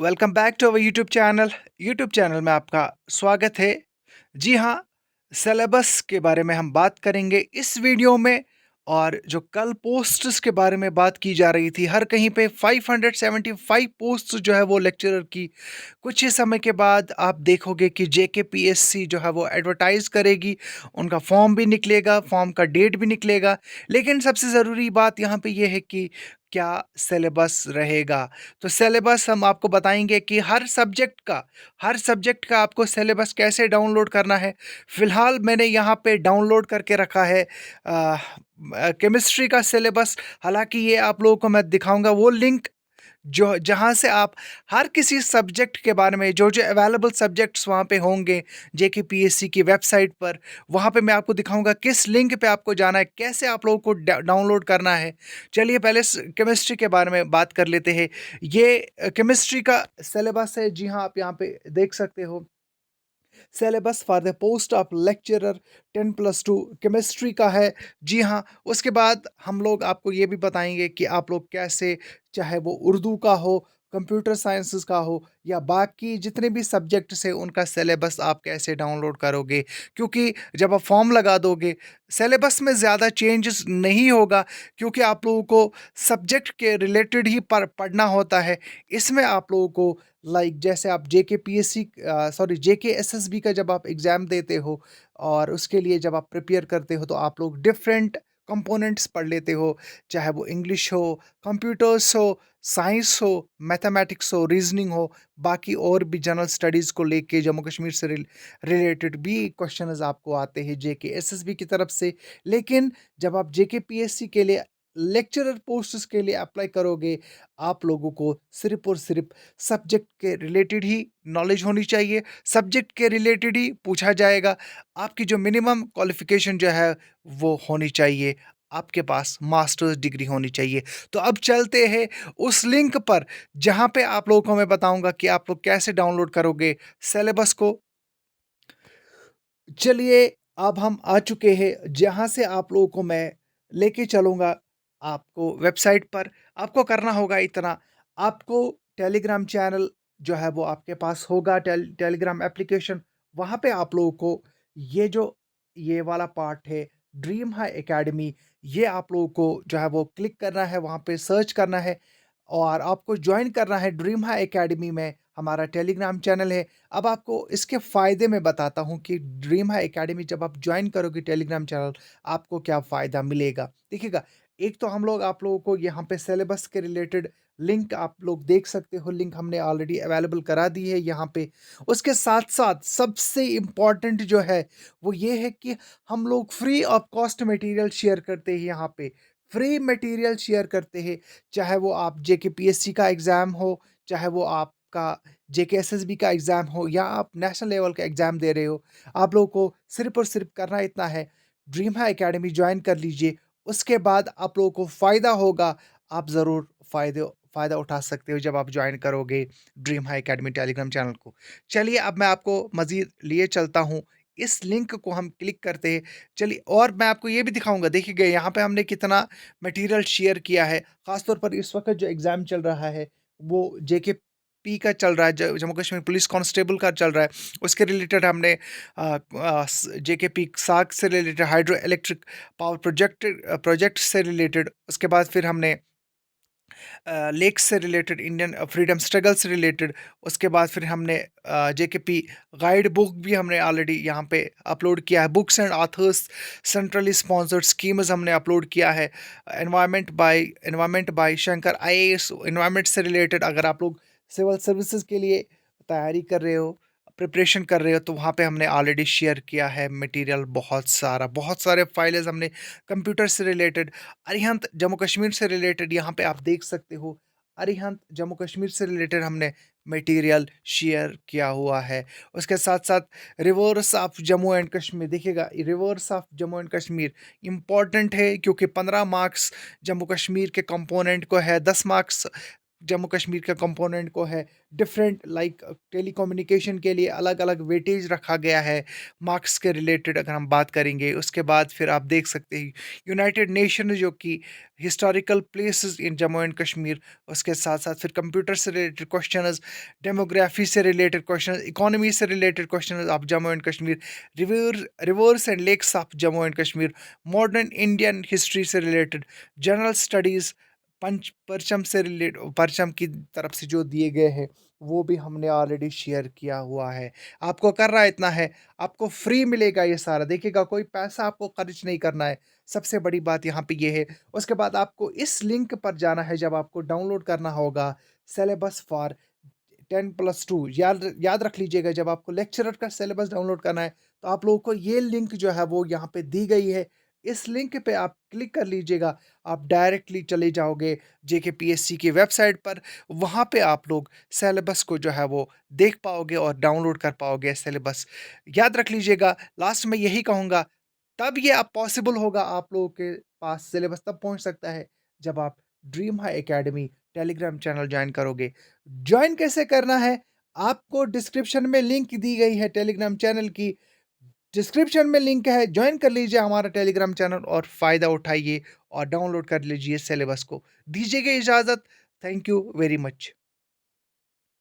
Welcome back to our YouTube channel में आपका स्वागत है। जी हाँ, सिलेबस के बारे में हम बात करेंगे इस वीडियो में। और जो कल पोस्ट्स के बारे में बात की जा रही थी, हर कहीं पे 575 पोस्ट जो है वो लेक्चरर की, कुछ ही समय के बाद आप देखोगे कि जेकेपीएससी जो है वो एडवर्टाइज करेगी। उनका फॉर्म भी निकलेगा, फॉर्म का डेट भी निकलेगा। लेकिन सबसे ज़रूरी बात यहाँ पे ये है कि क्या सिलेबस रहेगा। तो सिलेबस हम आपको बताएंगे कि हर सब्जेक्ट का आपको सिलेबस कैसे डाउनलोड करना है। फ़िलहाल मैंने यहाँ पे डाउनलोड करके रखा है केमिस्ट्री का सिलेबस। हालांकि ये आप लोगों को मैं दिखाऊंगा वो लिंक जो जहाँ से आप हर किसी सब्जेक्ट के बारे में, जो अवेलेबल सब्जेक्ट्स वहाँ पे होंगे जेकेपीएससी की वेबसाइट पर, वहाँ पे मैं आपको दिखाऊंगा किस लिंक पे आपको जाना है, कैसे आप लोगों को डाउनलोड करना है। चलिए पहले केमिस्ट्री के बारे में बात कर लेते हैं। ये केमिस्ट्री का सिलेबस है। जी हाँ, आप यहाँ पे देख सकते हो syllabus for the post of lecturer 10+2 chemistry का है। जी हाँ, उसके बाद हम लोग आपको ये भी बताएंगे कि आप लोग कैसे, चाहे वो उर्दू का हो, कंप्यूटर साइंसेस का हो, या बाकी जितने भी सब्जेक्ट्स हैं उनका सिलेबस आप कैसे डाउनलोड करोगे। क्योंकि जब आप फॉर्म लगा दोगे, सिलेबस में ज़्यादा चेंजेस नहीं होगा, क्योंकि आप लोगों को सब्जेक्ट के रिलेटेड ही पढ़ना होता है। इसमें आप लोगों को जैसे आप जेकेएसएसबी का जब आप एग्ज़ाम देते हो और उसके लिए जब आप प्रिपेयर करते हो, तो आप लोग डिफरेंट कंपोनेंट्स पढ़ लेते हो। चाहे वो इंग्लिश हो, कंप्यूटर्स हो, साइंस हो, मैथमेटिक्स हो, रीजनिंग हो, बाकी और भी जनरल स्टडीज़ को लेके जम्मू कश्मीर से रिलेटेड भी क्वेश्चंस आपको आते हैं जेकेएसएसबी की तरफ से। लेकिन जब आप जेकेपीएससी के लिए लेक्चरर पोस्ट्स के लिए अप्लाई करोगे, आप लोगों को सिर्फ और सिर्फ सब्जेक्ट के रिलेटेड ही नॉलेज होनी चाहिए। सब्जेक्ट के रिलेटेड ही पूछा जाएगा। आपकी जो मिनिमम क्वालिफिकेशन जो है वो होनी चाहिए, आपके पास मास्टर्स डिग्री होनी चाहिए। तो अब चलते हैं उस लिंक पर जहाँ पे आप लोगों को मैं बताऊंगा कि आप लोग कैसे डाउनलोड करोगे सिलेबस को। चलिए, अब हम आ चुके हैं जहाँ से आप लोगों को मैं लेके चलूँगा आपको वेबसाइट पर। आपको करना होगा इतना, आपको टेलीग्राम चैनल जो है वो आपके पास होगा, टेलीग्राम एप्लीकेशन। वहाँ पे आप लोगों को ये वाला पार्ट है, ड्रीम हाई एकेडमी, ये आप लोगों को जो है वो क्लिक करना है, वहाँ पे सर्च करना है और आपको ज्वाइन करना है ड्रीम हाई एकेडमी में। हमारा टेलीग्राम चैनल है। अब आपको इसके फ़ायदे मैं बताता हूँ कि ड्रीम हाई एकेडमी जब आप ज्वाइन करोगे टेलीग्राम चैनल, आपको क्या फ़ायदा मिलेगा। देखिएगा, एक तो हम लोग आप लोगों को यहाँ पे सिलेबस के रिलेटेड लिंक आप लोग देख सकते हो, लिंक हमने ऑलरेडी अवेलेबल करा दी है यहाँ पे। उसके साथ-साथ सबसे इम्पोर्टेंट जो है, वो ये है कि हम लोग free of cost material share करते हैं यहाँ पे। फ्री मटेरियल शेयर करते हैं, चाहे वो आप जेकेपीएससी का एग्ज़ाम हो, चाहे वो आपका जेकेएसएसबी का एग्ज़ाम हो, या आप नेशनल लेवल का एग्ज़ाम दे रहे हो। आप लोगों को सिर्फ़ और सिर्फ़ करना इतना है, ड्रीम हाई एकेडमी जॉइन कर लीजिए। उसके बाद आप लोगों को फ़ायदा होगा। आप ज़रूर फ़ायदा उठा सकते हो जब आप जॉइन करोगे dream high academy Telegram channel को। चलिए, अब मैं आपको मज़ीद लिए चलता हूँ। इस लिंक को हम क्लिक करते हैं। चलिए, और मैं आपको ये भी दिखाऊँगा। देखिए यहाँ पे हमने कितना मटेरियल शेयर किया है। ख़ास तौर पर इस वक़्त जो एग्ज़ाम चल रहा है, वो जेकेपी का चल रहा है, जम्मू कश्मीर पुलिस कांस्टेबल का चल रहा है। उसके रिलेटेड हमने जेकेपी साग से related, hydro electric power project से रिलेटेड, उसके बाद फिर हमने लेक्स से रिलेटेड, इंडियन फ्रीडम स्ट्रगल से रिलेटेड, उसके बाद फिर हमने जेकेपी गाइड बुक भी हमने ऑलरेडी यहाँ पे अपलोड किया है। Books and authors centrally sponsored schemes हमने अपलोड किया है। Environment bye Shankar IAS, environment से रिलेटेड अगर आप लोग सिविल सर्विसेज के लिए तैयारी कर रहे हो, प्रिपरेशन कर रहे हो, तो वहाँ पे हमने ऑलरेडी शेयर किया है मटेरियल। बहुत सारे फाइल्स हमने कंप्यूटर से रिलेटेड, अरिहंत जम्मू कश्मीर से रिलेटेड, यहाँ पे आप देख सकते हो अरिहंत जम्मू कश्मीर से रिलेटेड हमने मटेरियल शेयर किया हुआ है। उसके साथ साथ rivers of Jammu and Kashmir, देखिएगा rivers of Jammu and Kashmir important है, क्योंकि 15 मार्क्स जम्मू कश्मीर के कंपोनेंट को है, 10 मार्क्स जम्मू कश्मीर का कंपोनेंट को है, डिफरेंट लाइक टेलीकम्युनिकेशन के लिए अलग-अलग वेटेज रखा गया है, मार्क्स के रिलेटेड अगर हम बात करेंगे। उसके बाद फिर आप देख सकते हैं यूनाइटेड नेशन जो कि historical places in Jammu and Kashmir, उसके साथ-साथ फिर कंप्यूटर से रिलेटेड क्वेश्चंस, डेमोग्राफी से रिलेटेड क्वेश्चंस, इकोनॉमी से related questions of Jammu and Kashmir, rivers and lakes of Jammu and Kashmir, modern Indian history से रिलेटेड, जनरल स्टडीज़, पंच परचम से रिलेट परचम की तरफ से जो दिए गए हैं, वो भी हमने ऑलरेडी शेयर किया हुआ है। आपको करना इतना है, आपको फ्री मिलेगा ये सारा, देखिएगा कोई पैसा आपको खर्च नहीं करना है, सबसे बड़ी बात यहाँ पे ये है। उसके बाद आपको इस लिंक पर जाना है, जब आपको डाउनलोड करना होगा सिलेबस फॉर 10+2, याद याद रख लीजिएगा, जब आपको लेक्चरर का सिलेबस डाउनलोड करना है, तो आप लोगों को ये लिंक जो है वो यहाँ पे दी गई है। इस लिंक पे आप क्लिक कर लीजिएगा, आप डायरेक्टली चले जाओगे जेकेपीएससी की वेबसाइट पर। वहाँ पे आप लोग सिलेबस को जो है वो देख पाओगे और डाउनलोड कर पाओगे सिलेबस। याद रख लीजिएगा, लास्ट में यही कहूँगा, तब ये आप पॉसिबल होगा, आप लोगों के पास सिलेबस तब पहुँच सकता है, जब आप dream high academy Telegram channel join करोगे। जॉइन कैसे करना है? आपको डिस्क्रिप्शन में लिंक दी गई है टेलीग्राम चैनल की। डिस्क्रिप्शन में लिंक है, जॉइन कर लीजिए हमारा टेलीग्राम चैनल और फ़ायदा उठाइए और डाउनलोड कर लीजिए सिलेबस को। दीजिएगा इजाज़त। Thank you very much.